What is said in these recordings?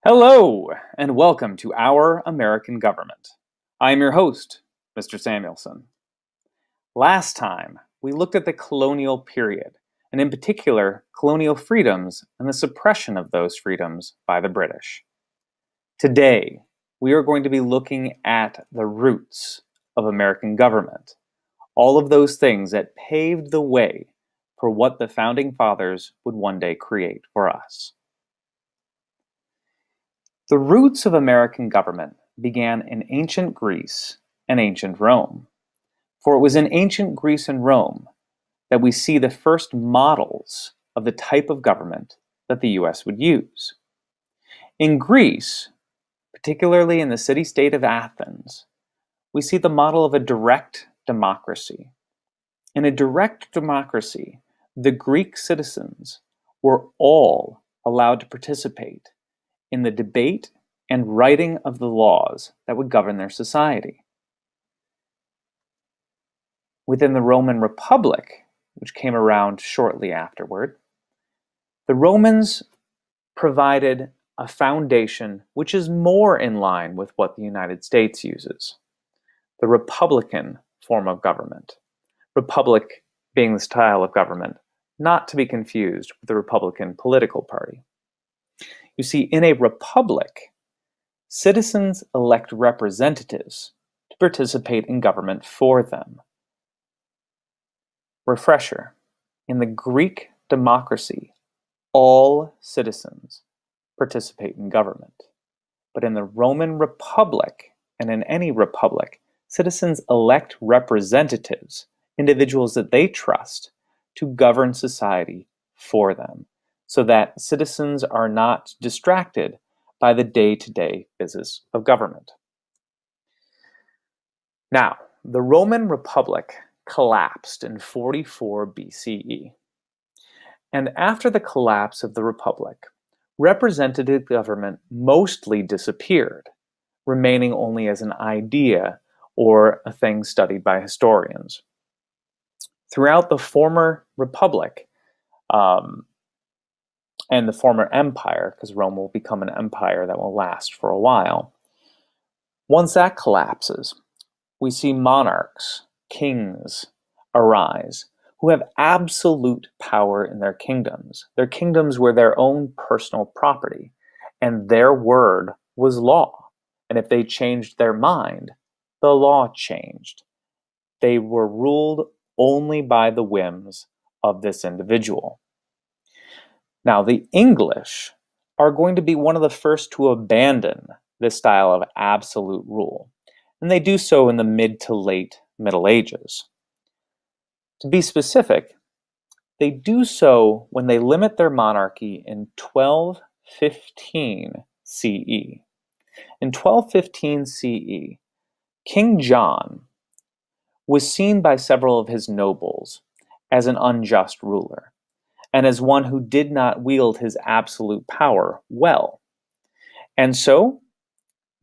Hello, and welcome to Our American Government. I am your host, Mr. Samuelson. Last time, we looked at the colonial period, and in particular, colonial freedoms and the suppression of those freedoms by the British. Today, we are going to be looking at the roots of American government, all of those things that paved the way for what the Founding Fathers would one day create for us. The roots of American government began in ancient Greece and ancient Rome. For it was in ancient Greece and Rome that we see the first models of the type of government that the US would use. In Greece, particularly in the city-state of Athens, we see the model of a direct democracy. In a direct democracy, the Greek citizens were all allowed to participate in the debate and writing of the laws that would govern their society. Within the Roman Republic, which came around shortly afterward, the Romans provided a foundation which is more in line with what the United States uses, the republican form of government. Republic being the style of government, not to be confused with the Republican political party. You see, in a republic, citizens elect representatives to participate in government for them. Refresher, in the Greek democracy, all citizens participate in government. But in the Roman Republic, and in any republic, citizens elect representatives, individuals that they trust, to govern society for them, so that citizens are not distracted by the day-to-day business of government. Now, the Roman Republic collapsed in 44 BCE. And after the collapse of the Republic, representative government mostly disappeared, remaining only as an idea or a thing studied by historians. Throughout the former Republic, and the former empire, because Rome will become an empire that will last for a while. Once that collapses, we see monarchs, kings, arise, who have absolute power in their kingdoms. Their kingdoms were their own personal property, and their word was law. And if they changed their mind, the law changed. They were ruled only by the whims of this individual. Now, the English are going to be one of the first to abandon this style of absolute rule, and they do so in the mid to late Middle Ages. To be specific, they do so when they limit their monarchy in 1215 CE. In 1215 CE, King John was seen by several of his nobles as an unjust ruler, and as one who did not wield his absolute power well. And so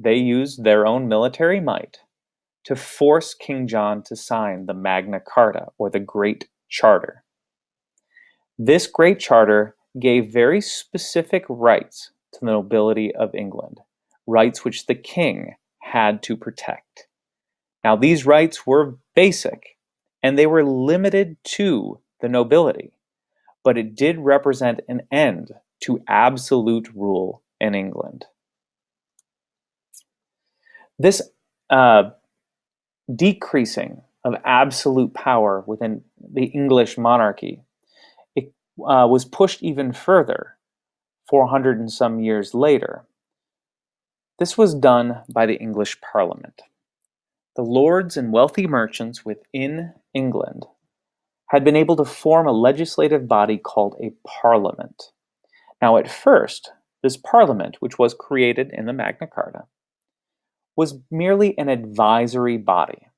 they used their own military might to force King John to sign the Magna Carta, or the Great Charter. This Great Charter gave very specific rights to the nobility of England, rights which the king had to protect. Now, these rights were basic, and they were limited to the nobility, but it did represent an end to absolute rule in England. This decreasing of absolute power within the English monarchy was pushed even further 400 and some years later. This was done by the English Parliament. The lords and wealthy merchants within England had been able to form a legislative body called a parliament. Now, at first, this parliament, which was created in the Magna Carta, was merely an advisory body.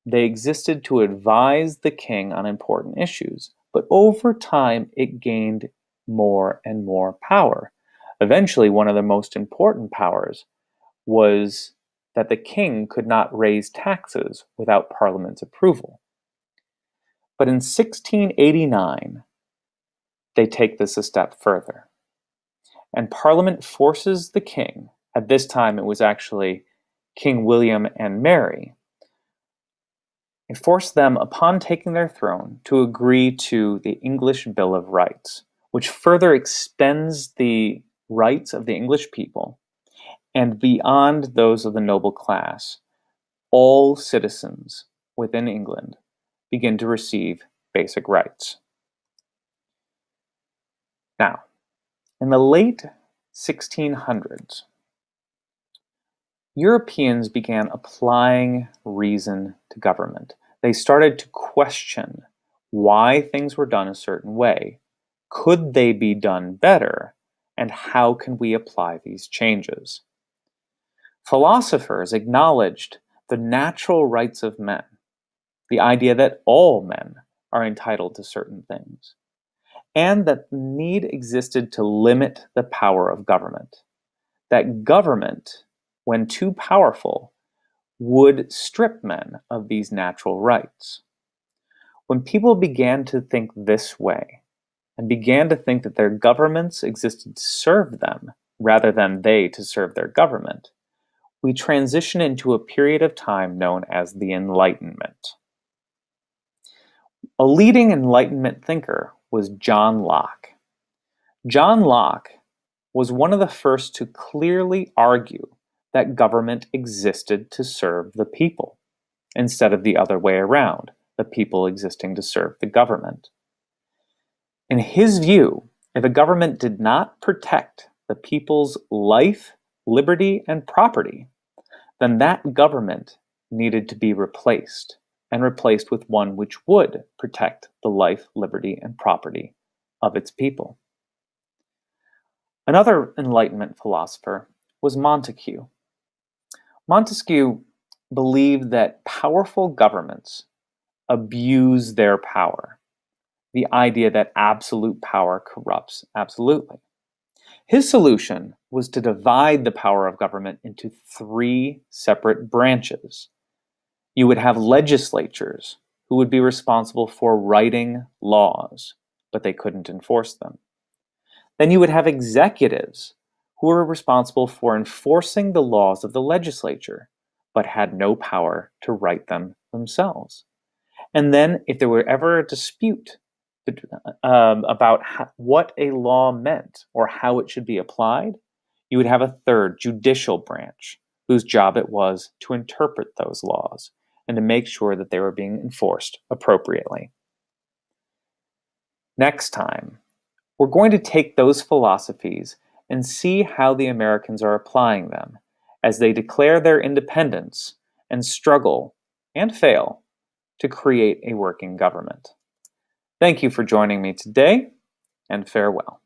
They existed to advise the king on important issues, but over time it gained more and more power. Eventually, one of the most important powers was that the king could not raise taxes without Parliament's approval. But in 1689, they take this a step further. and Parliament forces the king, at this time it was actually King William and Mary, it forced them, upon taking their throne, to agree to the English Bill of Rights, which further extends the rights of the English people, and beyond those of the noble class, all citizens within England begin to receive basic rights. Now, in the late 1600s, Europeans began applying reason to government. They started to question why things were done a certain way. Could they be done better? And how can we apply these changes? Philosophers acknowledged the natural rights of men, the idea that all men are entitled to certain things, and that the need existed to limit the power of government. That government, when too powerful, would strip men of these natural rights. When people began to think this way, and began to think that their governments existed to serve them rather than they to serve their government, we transition into a period of time known as the Enlightenment. A leading Enlightenment thinker was John Locke. John Locke was one of the first to clearly argue that government existed to serve the people, instead of the other way around, the people existing to serve the government. In his view, if a government did not protect the people's life, liberty, and property, then that government needed to be replaced, and replaced with one which would protect the life, liberty, and property of its people. Another Enlightenment philosopher was Montesquieu. Montesquieu believed that powerful governments abuse their power, the idea that absolute power corrupts absolutely. His solution was to divide the power of government into 3 separate branches. You would have legislatures who would be responsible for writing laws, but they couldn't enforce them. Then you would have executives who were responsible for enforcing the laws of the legislature, but had no power to write them themselves. And then, if there were ever a dispute about what a law meant or how it should be applied, you would have a third judicial branch whose job it was to interpret those laws and to make sure that they were being enforced appropriately. Next time, we're going to take those philosophies and see how the Americans are applying them as they declare their independence and struggle and fail to create a working government. Thank you for joining me today, and farewell.